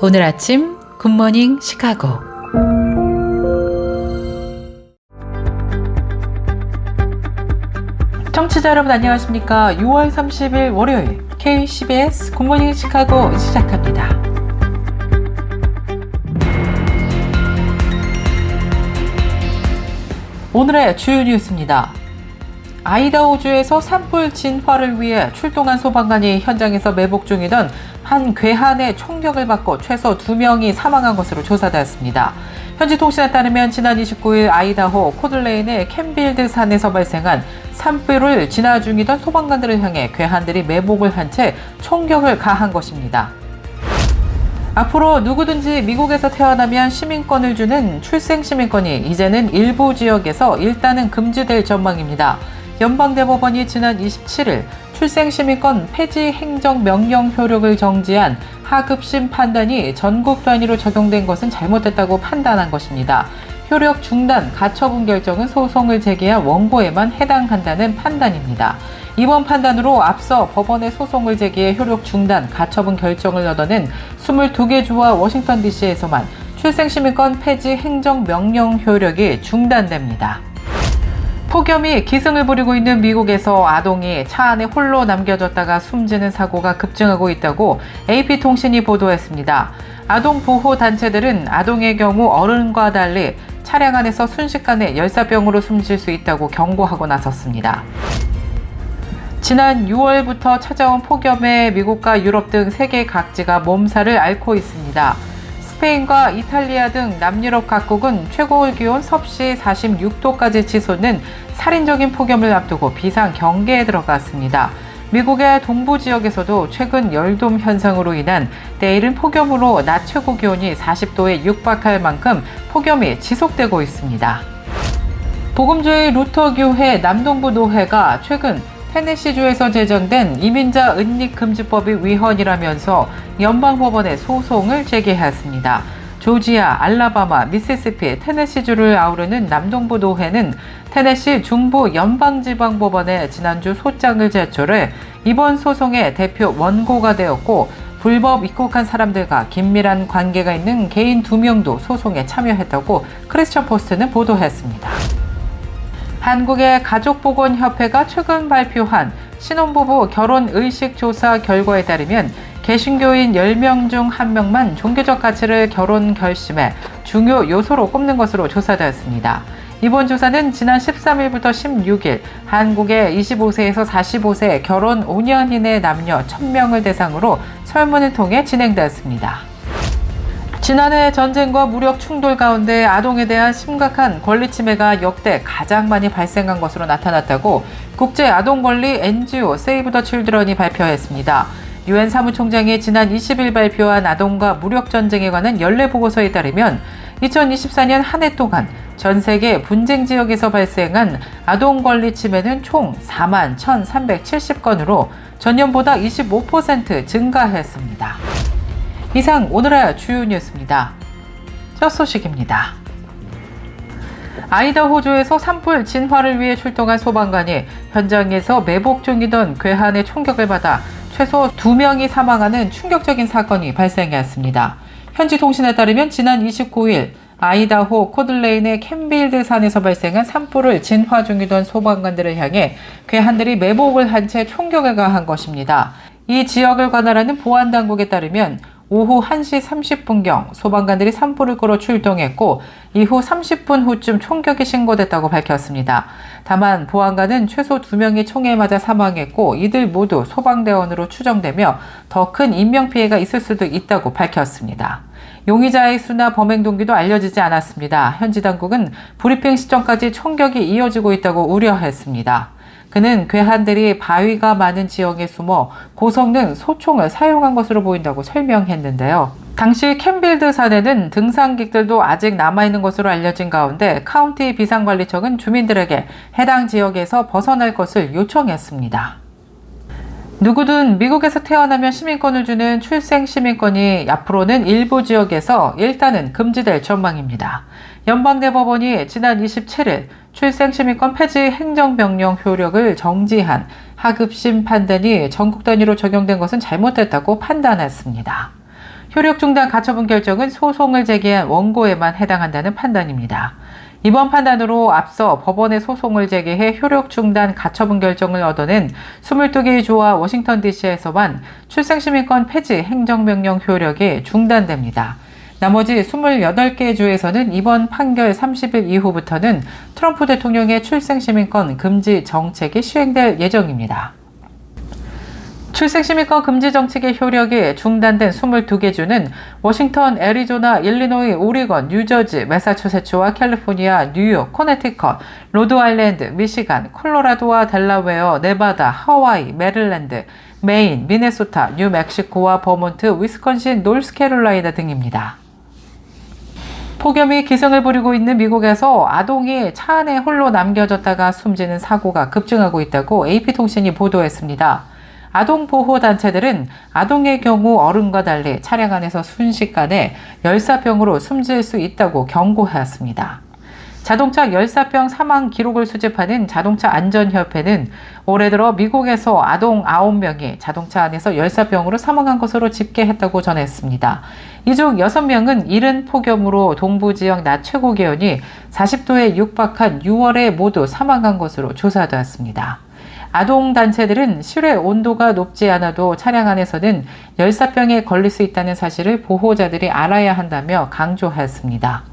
오늘 아침 굿모닝 시카고. 청취자 여러분 안녕하십니까? 6월 30일 월요일 KCBS 굿모닝 시카고 시작합니다. 오늘의 주요 뉴스입니다. 아이다호주에서 산불 진화를 위해 출동한 소방관이 현장에서 매복 중이던 한 괴한의 총격을 받고 최소 2명이 사망한 것으로 조사되었습니다. 현지 통신에 따르면 지난 29일 아이다호 코들레인의 캠빌드 산에서 발생한 산불을 진화 중이던 소방관들을 향해 괴한들이 매복을 한 채 총격을 가한 것입니다. 앞으로 누구든지 미국에서 태어나면 시민권을 주는 출생시민권이 이제는 일부 지역에서 일단은 금지될 전망입니다. 연방대법원이 지난 27일 출생시민권 폐지 행정명령 효력을 정지한 하급심 판단이 전국 단위로 적용된 것은 잘못됐다고 판단한 것입니다. 효력 중단, 가처분 결정은 소송을 제기한 원고에만 해당한다는 판단입니다. 이번 판단으로 앞서 법원에 소송을 제기해 효력 중단, 가처분 결정을 얻어낸 22개 주와 워싱턴 DC에서만 출생시민권 폐지 행정명령 효력이 중단됩니다. 폭염이 기승을 부리고 있는 미국에서 아동이 차 안에 홀로 남겨졌다가 숨지는 사고가 급증하고 있다고 AP통신이 보도했습니다. 아동보호단체들은 아동의 경우 어른과 달리 차량 안에서 순식간에 열사병으로 숨질 수 있다고 경고하고 나섰습니다. 지난 6월부터 찾아온 폭염에 미국과 유럽 등 세계 각지가 몸살을 앓고 있습니다. 스페인과 이탈리아 등 남유럽 각국은 최고 기온 섭씨 46도까지 치솟는 살인적인 폭염을 앞두고 비상 경계에 들어갔습니다. 미국의 동부 지역에서도 최근 열돔 현상으로 인한 내일은 폭염으로 낮 최고 기온이 40도에 육박할 만큼 폭염이 지속되고 있습니다. 복음주의 루터교회 남동부 노회가 최근 테네시주에서 제정된 이민자 은닉 금지법이 위헌이라면서 연방법원에 소송을 제기했습니다. 조지아, 알라바마, 미시시피, 테네시주를 아우르는 남동부 노회는 테네시 중부 연방지방법원에 지난주 소장을 제출해 이번 소송의 대표 원고가 되었고 불법 입국한 사람들과 긴밀한 관계가 있는 개인 2명도 소송에 참여했다고 크리스천 포스트는 보도했습니다. 한국의 가족보건협회가 최근 발표한 신혼부부 결혼의식조사 결과에 따르면 개신교인 10명 중 1명만 종교적 가치를 결혼 결심에 중요 요소로 꼽는 것으로 조사되었습니다. 이번 조사는 지난 13일부터 16일 한국의 25세에서 45세 결혼 5년 이내 남녀 1000명을 대상으로 설문을 통해 진행되었습니다. 지난해 전쟁과 무력 충돌 가운데 아동에 대한 심각한 권리 침해가 역대 가장 많이 발생한 것으로 나타났다고 국제 아동권리 NGO 세이브 더 칠드런이 발표했습니다. 유엔 사무총장이 지난 20일 발표한 아동과 무력 전쟁에 관한 연례 보고서에 따르면 2024년 한 해 동안 전 세계 분쟁 지역에서 발생한 아동 권리 침해는 총 41,370건으로 전년보다 25% 증가했습니다. 이상 오늘의 주요 뉴스입니다. 첫 소식입니다. 아이다호주에서 산불 진화를 위해 출동한 소방관이 현장에서 매복 중이던 괴한의 총격을 받아 최소 2명이 사망하는 충격적인 사건이 발생했습니다. 현지 통신에 따르면 지난 29일 아이다호 코들레인의 캠빌드 산에서 발생한 산불을 진화 중이던 소방관들을 향해 괴한들이 매복을 한 채 총격을 가한 것입니다. 이 지역을 관할하는 보안당국에 따르면 오후 1시 30분경 소방관들이 산불을 끄러 출동했고 이후 30분 후쯤 총격이 신고됐다고 밝혔습니다. 다만 보안관은 최소 2명이 총에 맞아 사망했고 이들 모두 소방대원으로 추정되며 더 큰 인명피해가 있을 수도 있다고 밝혔습니다. 용의자의 수나 범행 동기도 알려지지 않았습니다. 현지 당국은 브리핑 시점까지 총격이 이어지고 있다고 우려했습니다. 그는 괴한들이 바위가 많은 지역에 숨어 고성능 소총을 사용한 것으로 보인다고 설명했는데요. 당시 캠빌드 산에는 등산객들도 아직 남아있는 것으로 알려진 가운데 카운티 비상관리청은 주민들에게 해당 지역에서 벗어날 것을 요청했습니다. 누구든 미국에서 태어나면 시민권을 주는 출생시민권이 앞으로는 일부 지역에서 일단은 금지될 전망입니다. 연방대법원이 지난 27일 출생시민권 폐지 행정명령 효력을 정지한 하급심 판단이 전국 단위로 적용된 것은 잘못됐다고 판단했습니다. 효력 중단 가처분 결정은 소송을 제기한 원고에만 해당한다는 판단입니다. 이번 판단으로 앞서 법원에 소송을 제기해 효력 중단 가처분 결정을 얻어낸 22개의 주와 워싱턴 DC에서만 출생시민권 폐지 행정명령 효력이 중단됩니다. 나머지 28개 주에서는 이번 판결 30일 이후부터는 트럼프 대통령의 출생시민권 금지 정책이 시행될 예정입니다. 출생시민권 금지 정책의 효력이 중단된 22개 주는 워싱턴, 애리조나, 일리노이, 오리건, 뉴저지, 매사추세츠와 캘리포니아, 뉴욕, 코네티컷, 로드아일랜드, 미시간, 콜로라도와 델라웨어, 네바다, 하와이, 메릴랜드, 메인, 미네소타, 뉴멕시코와 버몬트, 위스콘신, 노스캐롤라이나 등입니다. 폭염이 기승을 부리고 있는 미국에서 아동이 차 안에 홀로 남겨졌다가 숨지는 사고가 급증하고 있다고 AP통신이 보도했습니다. 아동보호단체들은 아동의 경우 어른과 달리 차량 안에서 순식간에 열사병으로 숨질 수 있다고 경고하였습니다. 자동차 열사병 사망 기록을 수집하는 자동차 안전협회는 올해 들어 미국에서 아동 9명이 자동차 안에서 열사병으로 사망한 것으로 집계했다고 전했습니다. 이 중 6명은 이른 폭염으로 동부 지역 낮 최고 기온이 40도에 육박한 6월에 모두 사망한 것으로 조사되었습니다. 아동단체들은 실외 온도가 높지 않아도 차량 안에서는 열사병에 걸릴 수 있다는 사실을 보호자들이 알아야 한다며 강조했습니다.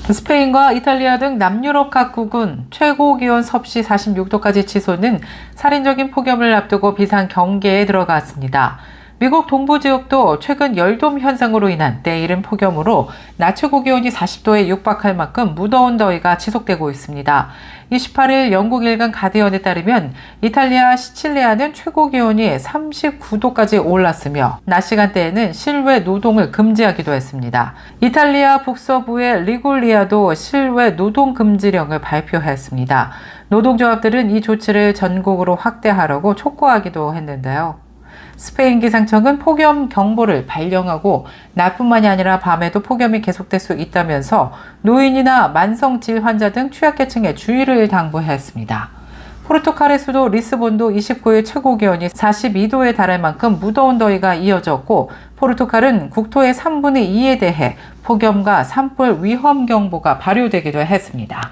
스페인과 이탈리아 등 남유럽 각국은 최고 기온 섭씨 46도까지 치솟는 살인적인 폭염을 앞두고 비상 경계에 들어갔습니다. 미국 동부 지역도 최근 열돔 현상으로 인한 때이른 폭염으로 낮 최고 기온이 40도에 육박할 만큼 무더운 더위가 지속되고 있습니다. 28일 영국 일간 가디언에 따르면 이탈리아 시칠리아는 최고 기온이 39도까지 올랐으며 낮 시간대에는 실외 노동을 금지하기도 했습니다. 이탈리아 북서부의 리굴리아도 실외 노동 금지령을 발표했습니다. 노동조합들은 이 조치를 전국으로 확대하라고 촉구하기도 했는데요. 스페인 기상청은 폭염 경보를 발령하고 낮뿐만이 아니라 밤에도 폭염이 계속될 수 있다면서 노인이나 만성질 환자 등 취약계층에 주의를 당부했습니다. 포르투갈의 수도 리스본도 29일 최고 기온이 42도에 달할 만큼 무더운 더위가 이어졌고 포르투갈은 국토의 3분의 2에 대해 폭염과 산불 위험 경보가 발효되기도 했습니다.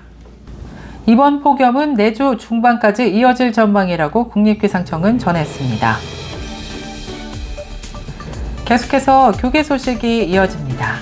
이번 폭염은 내주 중반까지 이어질 전망이라고 국립기상청은 전했습니다. 계속해서 교계 소식이 이어집니다.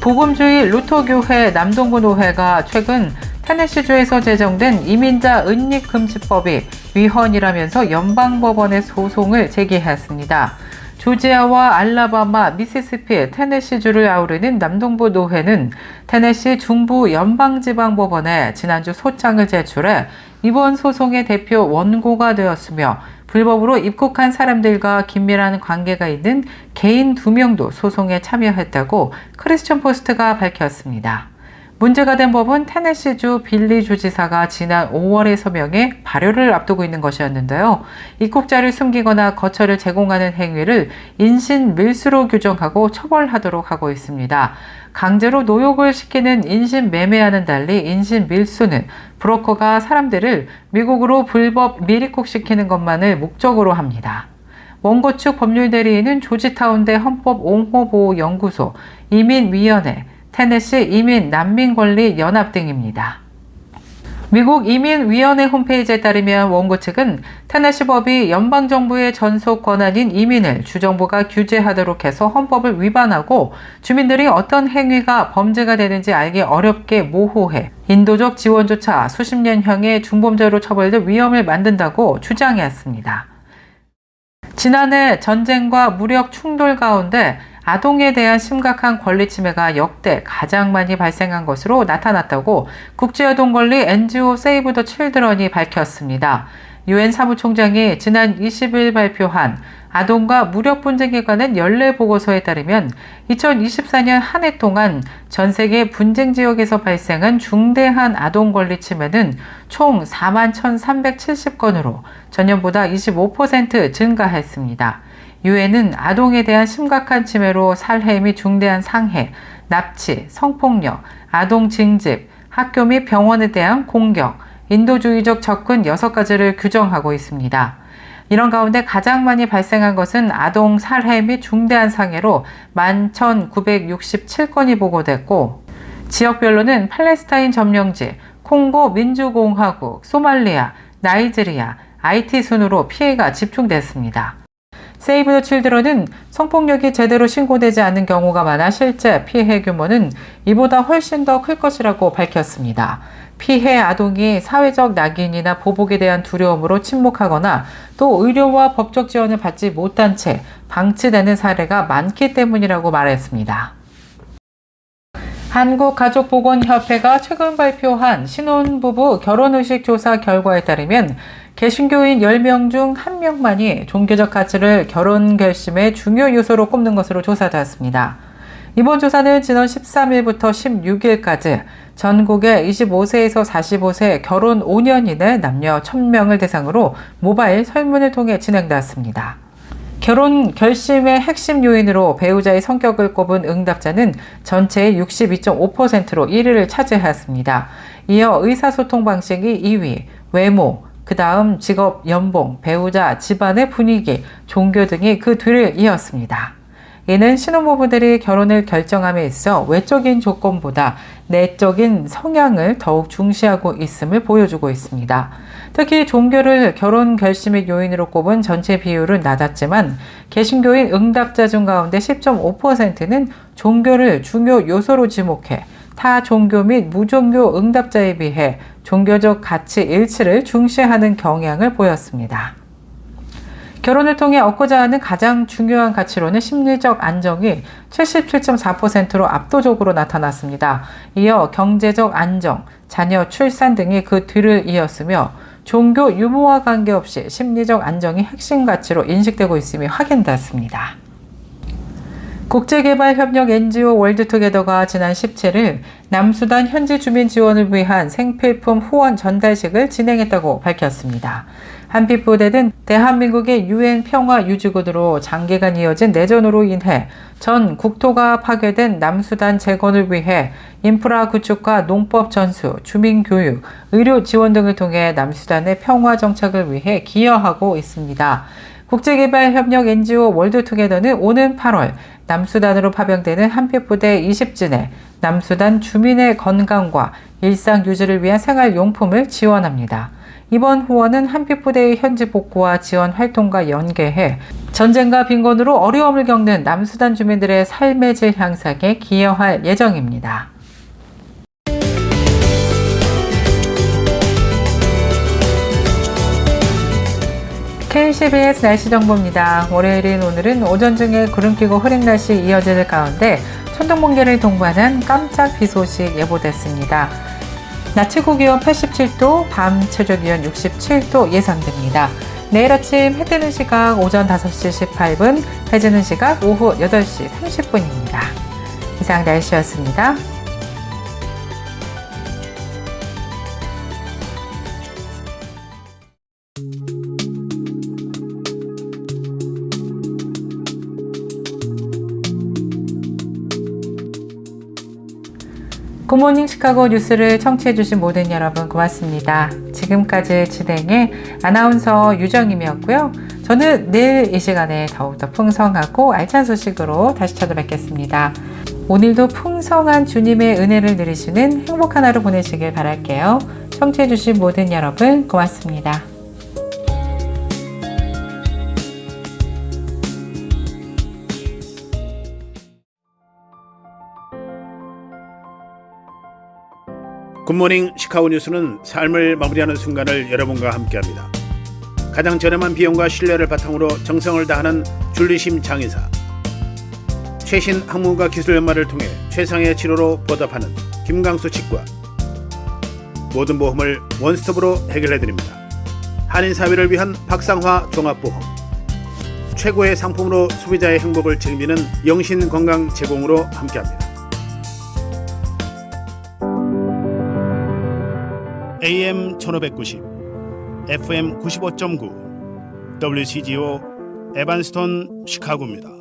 복음주의 루터교회 남동부 노회가 최근 테네시주에서 제정된 이민자 은닉금지법이 위헌이라면서 연방법원에 소송을 제기했습니다. 조지아와 알라바마, 미시시피, 테네시주를 아우르는 남동부 노회는 테네시 중부 연방지방법원에 지난주 소장을 제출해 이번 소송의 대표 원고가 되었으며 불법으로 입국한 사람들과 긴밀한 관계가 있는 개인 2명도 소송에 참여했다고 크리스천 포스트가 밝혔습니다. 문제가 된 법은 테네시주 빌리 주지사가 지난 5월에 서명해 발효를 앞두고 있는 것이었는데요. 입국자를 숨기거나 거처를 제공하는 행위를 인신 밀수로 규정하고 처벌하도록 하고 있습니다. 강제로 노역을 시키는 인신 매매와는 달리 인신 밀수는 브로커가 사람들을 미국으로 불법 미입국시키는 것만을 목적으로 합니다. 원고 측 법률 대리인은 조지타운대 헌법옹호보호연구소, 이민위원회, 테네시 이민난민권리연합 등입니다. 미국 이민위원회 홈페이지에 따르면 원고 측은 테네시법이 연방정부의 전속 권한인 이민을 주정부가 규제하도록 해서 헌법을 위반하고 주민들이 어떤 행위가 범죄가 되는지 알기 어렵게 모호해 인도적 지원조차 수십 년형의 중범죄로 처벌될 위험을 만든다고 주장했습니다. 지난해 전쟁과 무력 충돌 가운데 아동에 대한 심각한 권리 침해가 역대 가장 많이 발생한 것으로 나타났다고 국제아동권리 NGO 세이브 더 칠드런이 밝혔습니다. 유엔 사무총장이 지난 20일 발표한 아동과 무력 분쟁에 관한 연례 보고서에 따르면 2024년 한 해 동안 전 세계 분쟁 지역에서 발생한 중대한 아동 권리 침해는 총 41,370건으로 전년보다 25% 증가했습니다. 유엔은 아동에 대한 심각한 침해로 살해 및 중대한 상해, 납치, 성폭력, 아동 징집, 학교 및 병원에 대한 공격, 인도주의적 접근 6가지를 규정하고 있습니다. 이런 가운데 가장 많이 발생한 것은 아동 살해 및 중대한 상해로 11,967건이 보고됐고, 지역별로는 팔레스타인 점령지, 콩고 민주공화국, 소말리아, 나이지리아, 아이티 순으로 피해가 집중됐습니다. 세이브 더 칠드런은 성폭력이 제대로 신고되지 않는 경우가 많아 실제 피해 규모는 이보다 훨씬 더 클 것이라고 밝혔습니다. 피해 아동이 사회적 낙인이나 보복에 대한 두려움으로 침묵하거나 또 의료와 법적 지원을 받지 못한 채 방치되는 사례가 많기 때문이라고 말했습니다. 한국가족보건협회가 최근 발표한 신혼부부 결혼의식 조사 결과에 따르면 개신교인 10명 중 1명만이 종교적 가치를 결혼 결심의 중요 요소로 꼽는 것으로 조사되었습니다. 이번 조사는 지난 13일부터 16일까지 전국의 25세에서 45세 결혼 5년인의 남녀 1000명을 대상으로 모바일 설문을 통해 진행되었습니다. 결혼 결심의 핵심 요인으로 배우자의 성격을 꼽은 응답자는 전체의 62.5%로 1위를 차지하였습니다. 이어 의사소통 방식이 2위, 외모, 그 다음 직업, 연봉, 배우자, 집안의 분위기, 종교 등이 그 뒤를 이었습니다. 이는 신혼부부들이 결혼을 결정함에 있어 외적인 조건보다 내적인 성향을 더욱 중시하고 있음을 보여주고 있습니다. 특히 종교를 결혼 결심의 요인으로 꼽은 전체 비율은 낮았지만 개신교인 응답자 중 가운데 10.5%는 종교를 중요 요소로 지목해 타 종교 및 무종교 응답자에 비해 종교적 가치 일치를 중시하는 경향을 보였습니다. 결혼을 통해 얻고자 하는 가장 중요한 가치로는 심리적 안정이 77.4%로 압도적으로 나타났습니다. 이어 경제적 안정, 자녀 출산 등이 그 뒤를 이었으며 종교 유무와 관계없이 심리적 안정이 핵심 가치로 인식되고 있음이 확인됐습니다. 국제개발협력 NGO 월드투게더가 지난 17일 남수단 현지 주민 지원을 위한 생필품 후원 전달식을 진행했다고 밝혔습니다. 한빛부대는 대한민국의 UN 평화유지군으로 장기간 이어진 내전으로 인해 전 국토가 파괴된 남수단 재건을 위해 인프라 구축과 농법 전수, 주민교육, 의료 지원 등을 통해 남수단의 평화 정착을 위해 기여하고 있습니다. 국제개발협력 NGO 월드투게더는 오는 8월 남수단으로 파병되는 한빛부대 20진에 남수단 주민의 건강과 일상 유지를 위한 생활용품을 지원합니다. 이번 후원은 한빛부대의 현지 복구와 지원 활동과 연계해 전쟁과 빈곤으로 어려움을 겪는 남수단 주민들의 삶의 질 향상에 기여할 예정입니다. KCBS 날씨 정보입니다. 월요일인 오늘은 오전 중에 구름 끼고 흐린 날씨 이어질 가운데 천둥 번개를 동반한 깜짝 비 소식 예보됐습니다. 낮 최고 기온 87도, 밤 최저 기온 67도 예상됩니다. 내일 아침 해 뜨는 시각 오전 5시 18분, 해 지는 시각 오후 8시 30분입니다. 이상 날씨였습니다. 굿모닝 시카고 뉴스를 청취해주신 모든 여러분 고맙습니다. 지금까지 진행의 아나운서 유정임이었고요. 저는 내일 이 시간에 더욱더 풍성하고 알찬 소식으로 다시 찾아뵙겠습니다. 오늘도 풍성한 주님의 은혜를 누리시는 행복한 하루 보내시길 바랄게요. 청취해주신 모든 여러분 고맙습니다. 굿모닝 시카고 뉴스는 삶을 마무리하는 순간을 여러분과 함께합니다. 가장 저렴한 비용과 신뢰를 바탕으로 정성을 다하는 줄리심 장의사, 최신 학문과 기술 연마를 통해 최상의 치료로 보답하는 김강수 치과, 모든 보험을 원스톱으로 해결해드립니다. 한인사회를 위한 박상화 종합보험, 최고의 상품으로 소비자의 행복을 책임지는 영신건강 제공으로 함께합니다. AM 1590, FM 95.9, WCGO 에반스톤 시카고입니다.